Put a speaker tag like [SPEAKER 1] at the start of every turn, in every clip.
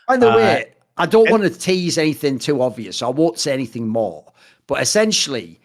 [SPEAKER 1] By the way, I don't want to tease anything too obvious, so I won't say anything more. But essentially,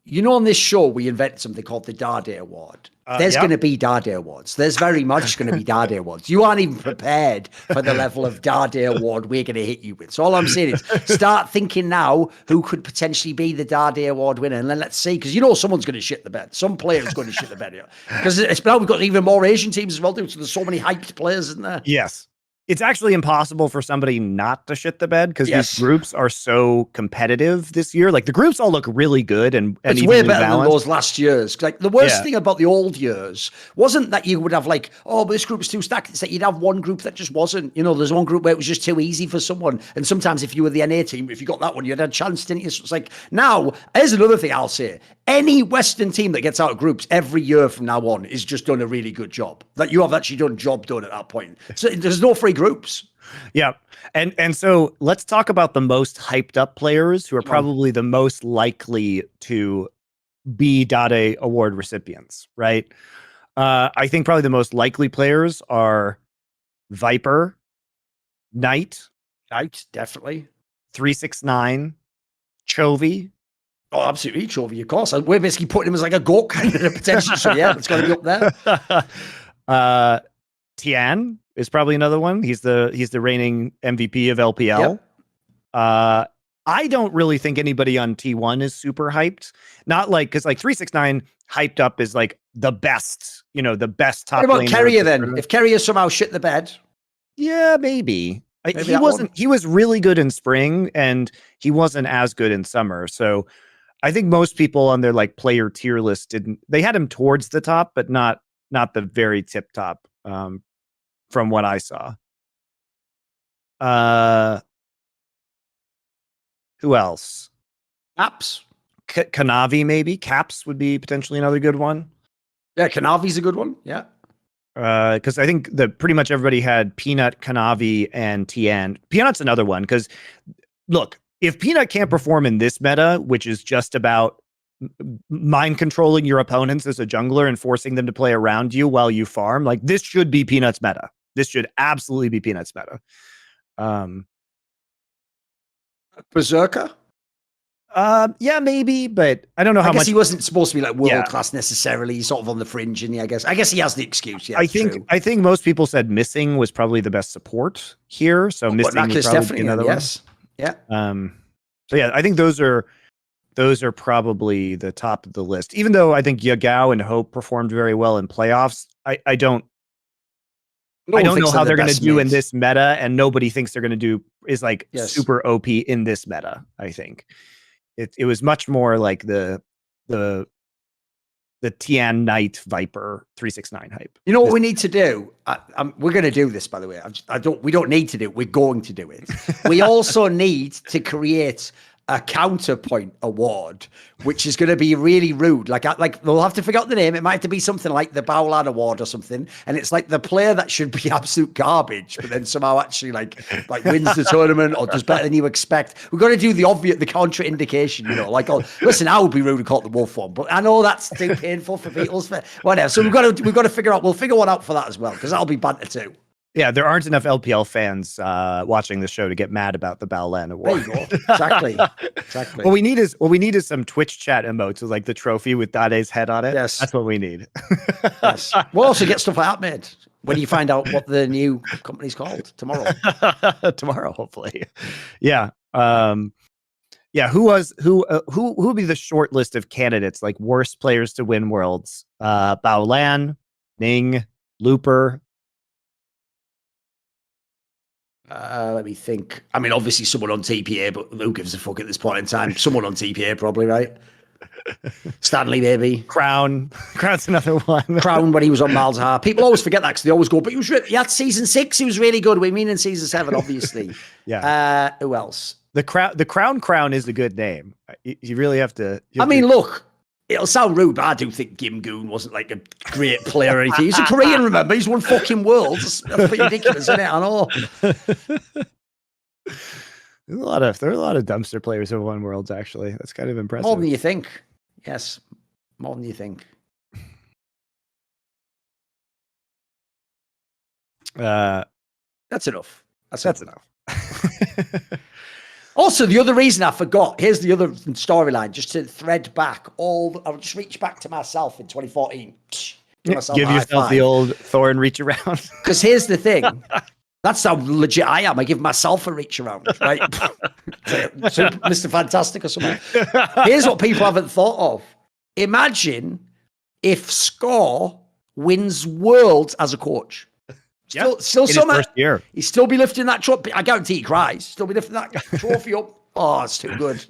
[SPEAKER 1] you know, on this show, we invented something called the Dade Award. There's going to be Dade Awards. There's very much going to be Dade Awards. You aren't even prepared for the level of Dade Award we're going to hit you with. So all I'm saying is start thinking now who could potentially be the Dade Award winner. And then let's see, because you know someone's going to shit the bed. Some player's going to shit the bed here. Because now we've got even more Asian teams as well, too. So there's so many hyped players, isn't there?
[SPEAKER 2] Yes. It's actually impossible for somebody not to shit the bed because these groups are so competitive this year. Like the groups all look really good and
[SPEAKER 1] it's way better than those last years. Like the worst thing about the old years wasn't that you would have like, oh, but this group's too stacked. It's that you'd have one group that just wasn't. You know, there's one group where it was just too easy for someone. And sometimes if you were the NA team, if you got that one, you had a chance, didn't you? So it's like now, here's another thing I'll say. Any Western team that gets out of groups every year from now on is just done a really good job. That you have actually done job done at that point. So there's no free groups.
[SPEAKER 2] Yeah. And so let's talk about the most hyped up players who are probably the most likely to be Dade Award recipients, right? I think probably the most likely players are Viper, Knight,
[SPEAKER 1] definitely.
[SPEAKER 2] 369, Chovy.
[SPEAKER 1] Oh, absolutely, Chovy, of course. We're basically putting him as like a GOAT candidate potentially. So yeah, it's got to be up
[SPEAKER 2] there. Tian is probably another one. He's the reigning MVP of LPL. Yep. I don't really think anybody on T1 is super hyped. Not like, because like 369 hyped up is like the best, you know, the best top.
[SPEAKER 1] What about Carrier then? If Carrier somehow shit the bed.
[SPEAKER 2] Yeah, maybe. He wasn't. He was really good in spring and he wasn't as good in summer. So I think most people on their like player tier list didn't. They had him towards the top, but not the very tip top. From what I saw. Who else?
[SPEAKER 1] Caps.
[SPEAKER 2] Kanavi, maybe. Caps would be potentially another good one.
[SPEAKER 1] Yeah, Kanavi's a good one. Yeah.
[SPEAKER 2] Because I think that pretty much everybody had Peanut, Kanavi, and Tian. Peanut's another one, because look, if Peanut can't perform in this meta, which is just about mind controlling your opponents as a jungler and forcing them to play around you while you farm, like this should be Peanut's meta. This should absolutely be Peanut's meta.
[SPEAKER 1] Berserker?
[SPEAKER 2] Yeah, maybe, but I don't know how much.
[SPEAKER 1] He wasn't supposed to be like world class necessarily. He's sort of on the fringe, and I guess he has the excuse. Yeah,
[SPEAKER 2] I think most people said Missing was probably the best support here. So Missing is probably another one.
[SPEAKER 1] Yeah.
[SPEAKER 2] So yeah, I think those are probably the top of the list. Even though I think Yagao and Hope performed very well in playoffs, I don't know how they're going to do in this meta, and nobody thinks they're going to do is like super OP in this meta. I think it was much more like the Tian Knight Viper 369 hype.
[SPEAKER 1] You know what we need to do? We're going to do this, by the way. We don't need to do it. We're going to do it. We also need to create a counterpoint award, which is going to be really rude. Like we'll have to figure out the name. It might have to be something like the Bowlan Award or something. And it's like the player that should be absolute garbage, but then somehow actually like wins the tournament or does better than you expect. We've got to do the obvious, the contraindication, you know, like, oh, listen, I would be rude to call it the wolf one, but I know that's too painful for people's whatever. So we've got to figure out, we'll figure one out for that as well, because that'll be banter too.
[SPEAKER 2] Yeah, there aren't enough LPL fans watching the show to get mad about the Bowlan Award.
[SPEAKER 1] There you go. Exactly.
[SPEAKER 2] What we need is some Twitch chat emotes with like the trophy with Dade's head on it.
[SPEAKER 1] Yes,
[SPEAKER 2] that's what we need.
[SPEAKER 1] Yes. We'll also get stuff like that made when you find out what the new company's called tomorrow.
[SPEAKER 2] Tomorrow, hopefully. Yeah. Yeah. Who would be the short list of candidates, like worst players to win worlds? Bowlan, Ning, Looper.
[SPEAKER 1] Let me think. I mean, obviously someone on TPA, but who gives a fuck at this point in time? Someone on TPA probably, right? Stanley, maybe.
[SPEAKER 2] Crown's another one.
[SPEAKER 1] Crown when he was on Malzahar. People always forget that because they always go, but he had season 6. He was really good. We mean in season 7, obviously.
[SPEAKER 2] Yeah.
[SPEAKER 1] Who else?
[SPEAKER 2] The Crown is a good name. You really have to.
[SPEAKER 1] Look, it'll sound rude, but I do think Kim Goon wasn't like a great player or anything. He's a Korean, remember? He's won fucking worlds. That's pretty ridiculous, isn't it? I know.
[SPEAKER 2] There are a lot of dumpster players who have won worlds, actually. That's kind of impressive.
[SPEAKER 1] More than you think. Yes. More than you think.
[SPEAKER 2] That's
[SPEAKER 1] enough.
[SPEAKER 2] That's enough.
[SPEAKER 1] Also, the other reason I forgot, here's the other storyline, just to thread back I'll just reach back to myself in 2014.
[SPEAKER 2] Give yourself the old Thorin reach around.
[SPEAKER 1] Because here's the thing. That's how legit I am. I give myself a reach around, right? Mr. Fantastic or something. Here's what people haven't thought of. Imagine if Score wins Worlds as a coach. Still summer.
[SPEAKER 2] First year.
[SPEAKER 1] He'd still be lifting that trophy. I guarantee he cries. Still be lifting that trophy up. Oh, it's too good.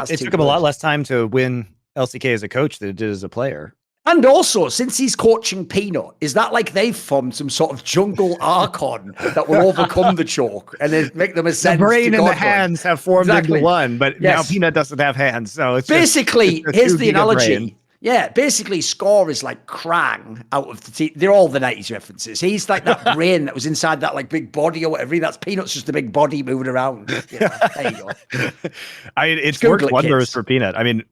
[SPEAKER 2] It took him a lot less time to win LCK as a coach than it did as a player.
[SPEAKER 1] And also, since he's coaching Peanut, is that like they've formed some sort of jungle archon that will overcome the choke and then make them ascend?
[SPEAKER 2] The brain and the hands have formed into one, but now Peanut doesn't have hands. So it's
[SPEAKER 1] basically, here's the analogy. Brain. Yeah, basically, Score is like Krang out of the team. They're all the 90s references. He's like that brain that was inside that like big body or whatever. That's Peanut's just a big body moving around. You know, there you go.
[SPEAKER 2] It's worked wonders for Peanut. I mean,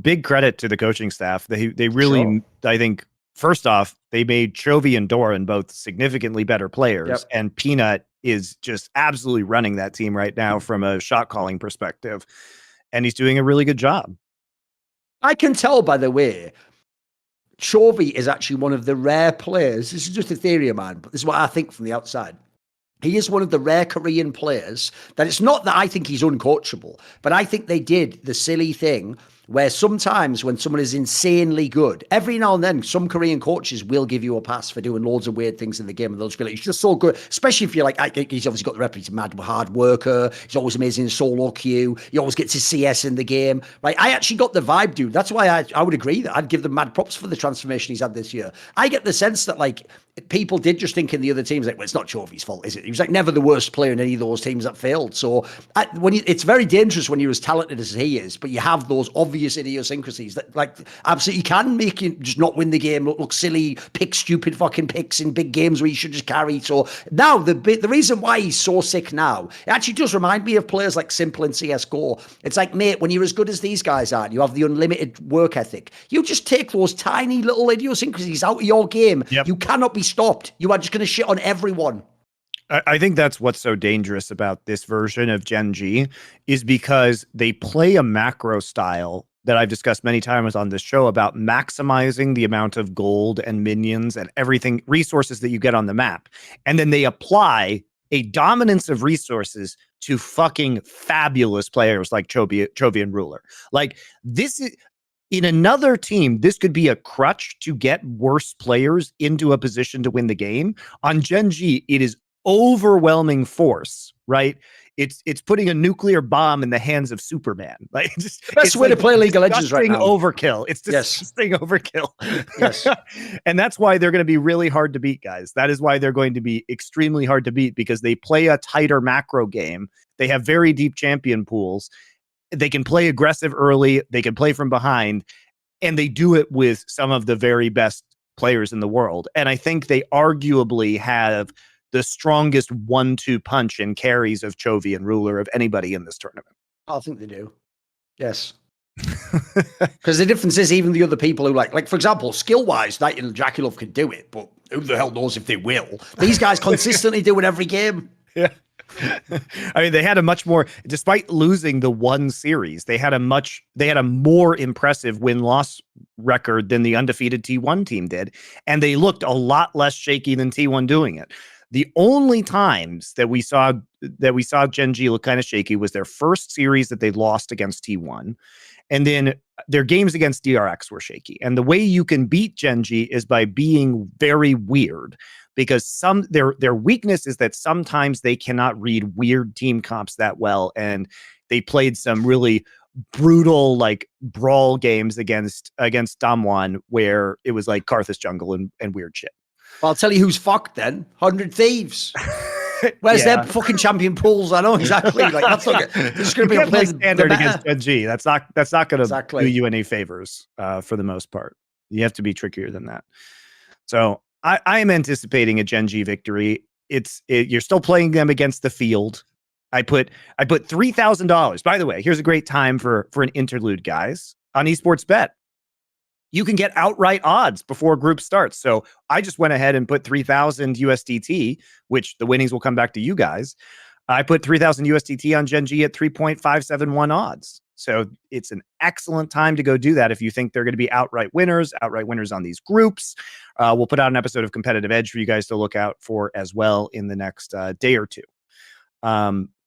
[SPEAKER 2] big credit to the coaching staff. They really, I think, first off, they made Chovy and Doran both significantly better players. And Peanut is just absolutely running that team right now from a shot calling perspective. And he's doing a really good job.
[SPEAKER 1] I can tell, by the way, Chovy is actually one of the rare players. This is just a theory of mine, but this is what I think from the outside. He is one of the rare Korean players that it's not that I think he's uncoachable, but I think they did the silly thing where sometimes when someone is insanely good, every now and then, some Korean coaches will give you a pass for doing loads of weird things in the game. And they'll just be like, he's just so good, especially if you're like, he's obviously got the reputation, he's a mad hard worker. He's always amazing in solo queue. He always gets his CS in the game. Right? I actually got the vibe, dude. That's why I would agree that I'd give them mad props for the transformation he's had this year. I get the sense that like people did just think in the other teams, like, well, it's not Chovy's fault, is it? He was like never the worst player in any of those teams that failed. So it's very dangerous when you're as talented as he is, but you have those obvious idiosyncrasies that like absolutely can make you just not win the game, look silly, pick stupid fucking picks in big games where you should just carry. So now the reason why he's so sick now, it actually does remind me of players like Simple and CSGO. It's like, mate, when you're as good as these guys are, and you have the unlimited work ethic, you just take those tiny little idiosyncrasies out of your game. You cannot be stopped. You are just going to shit on everyone.
[SPEAKER 2] I think that's what's so dangerous about this version of Gen G is because they play a macro style that I've discussed many times on this show about maximizing the amount of gold and minions and everything, resources that you get on the map. And then they apply a dominance of resources to fucking fabulous players like Chovy and Ruler. Like this is, in another team, this could be a crutch to get worse players into a position to win the game. On Gen G, it is overwhelming force, right? It's putting a nuclear bomb in the hands of Superman. Like just
[SPEAKER 1] the best way to play League of Legends right now.
[SPEAKER 2] Overkill. It's disgusting overkill. Yes. And that's why they're going to be really hard to beat, guys. That is why they're going to be extremely hard to beat because they play a tighter macro game. They have very deep champion pools. They can play aggressive early. They can play from behind. And they do it with some of the very best players in the world. And I think they arguably have the strongest 1-2 punch and carries of Chovy and Ruler of anybody in this tournament.
[SPEAKER 1] I think they do. Yes. Because the difference is even the other people who like for example, skill-wise, Knight and Dracula can do it, but who the hell knows if they will? These guys consistently do it every game.
[SPEAKER 2] Yeah. I mean, they had a much more, despite losing the one series, they had a more impressive win-loss record than the undefeated T1 team did. And they looked a lot less shaky than T1 doing it. The only times that we saw Gen G look kind of shaky was their first series that they lost against T1. And then their games against DRX were shaky. And the way you can beat Gen G is by being very weird, because their weakness is that sometimes they cannot read weird team comps that well. And they played some really brutal like brawl games against Damwon where it was like Karthus jungle and weird shit.
[SPEAKER 1] Well, I'll tell you who's fucked then. 100 Thieves. Where's their fucking champion pools? I know exactly. Like that's not good. There's going to be a play
[SPEAKER 2] standard against Gen G. That's not going to do you any favors for the most part. You have to be trickier than that. So I am anticipating a Gen G victory. You're still playing them against the field. I put $3,000. By the way, here's a great time for an interlude, guys. On Esports Bet, you can get outright odds before group starts. So I just went ahead and put 3,000 USDT, which the winnings will come back to you guys, I put 3,000 USDT on Gen G at 3.571 odds. So it's an excellent time to go do that if you think they're going to be outright winners on these groups. We'll put out an episode of Competitive Edge for you guys to look out for as well in the next day or two.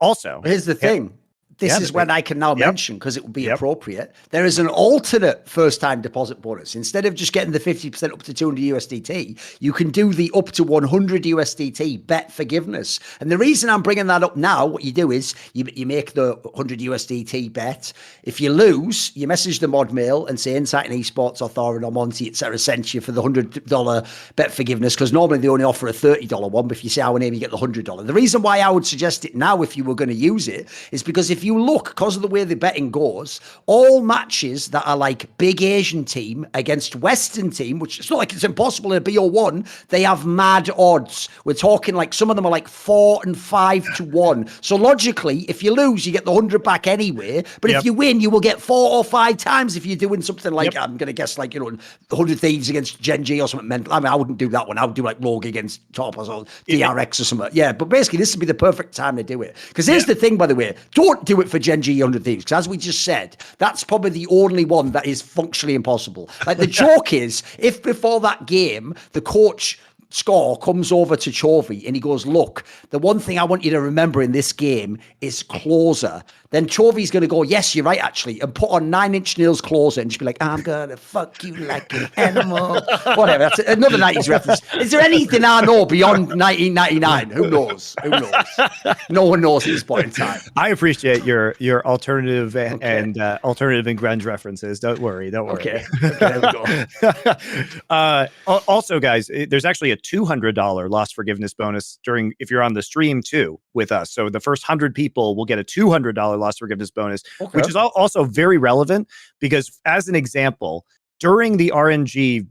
[SPEAKER 2] Also,
[SPEAKER 1] here's the thing. This is when I can now mention, because it would be appropriate. There is an alternate first-time deposit bonus. Instead of just getting the 50% up to 200 USDT, you can do the up to 100 USDT bet forgiveness. And the reason I'm bringing that up now, what you do is you make the 100 USDT bet. If you lose, you message the mod mail and say Insight and Esports or Thorin or Monte, etc. sent you for the $100 bet forgiveness, because normally they only offer a $30 one, but if you say our name, you get the $100. The reason why I would suggest it now, if you were going to use it, is because if you look, because of the way the betting goes, all matches that are like big Asian team against Western team, which it's not like it's impossible in a BO1, they have mad odds. We're talking like some of them are like 4 and 5 to 1. So logically, if you lose, you get the 100 back anyway. But if you win, you will get 4 or 5 times if you're doing something like, I'm going to guess like, 100 Thieves against Gen G or something mental. I mean, I wouldn't do that one. I would do like Rogue against Topaz or DRX or something. Yeah, but basically this would be the perfect time to do it. Because here's the thing, by the way, don't do it for Gen G 100 Thieves, because as we just said, that's probably the only one that is functionally impossible. Like the joke is, if before that game the coach Score comes over to Chovy and he goes, look, the one thing I want you to remember in this game is closer. Then Chovy's going to go, yes, you're right, actually, and put on 9 Inch Nails closer and just be like, I'm going to fuck you like an animal. Whatever. That's another 90s reference. Is there anything I know beyond 1999? Who knows? Who knows? No one knows at this point in time.
[SPEAKER 2] I appreciate your alternative and alternative and grunge references. Don't worry. Okay, there we go. Also, guys, there's actually a $200 loss forgiveness bonus if you're on the stream too with us. So the first 100 people will get a $200 loss forgiveness bonus, which is also very relevant because, as an example, during the RNG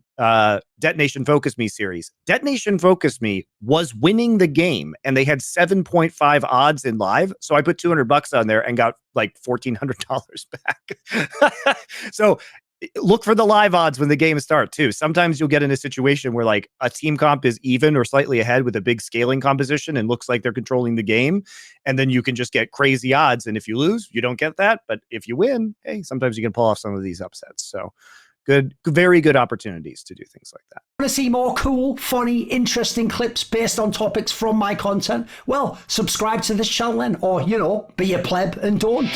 [SPEAKER 2] Detonation Focus Me series, Detonation Focus Me was winning the game and they had 7.5 odds in live. So I put $200 on there and got like $1,400 back. So look for the live odds when the game starts too. Sometimes you'll get in a situation where like a team comp is even or slightly ahead with a big scaling composition and looks like they're controlling the game. And then you can just get crazy odds. And if you lose, you don't get that. But if you win, hey, sometimes you can pull off some of these upsets. So very good opportunities to do things like that.
[SPEAKER 1] Want to see more cool, funny, interesting clips based on topics from my content? Well, subscribe to this channel then, or, be a pleb and don't.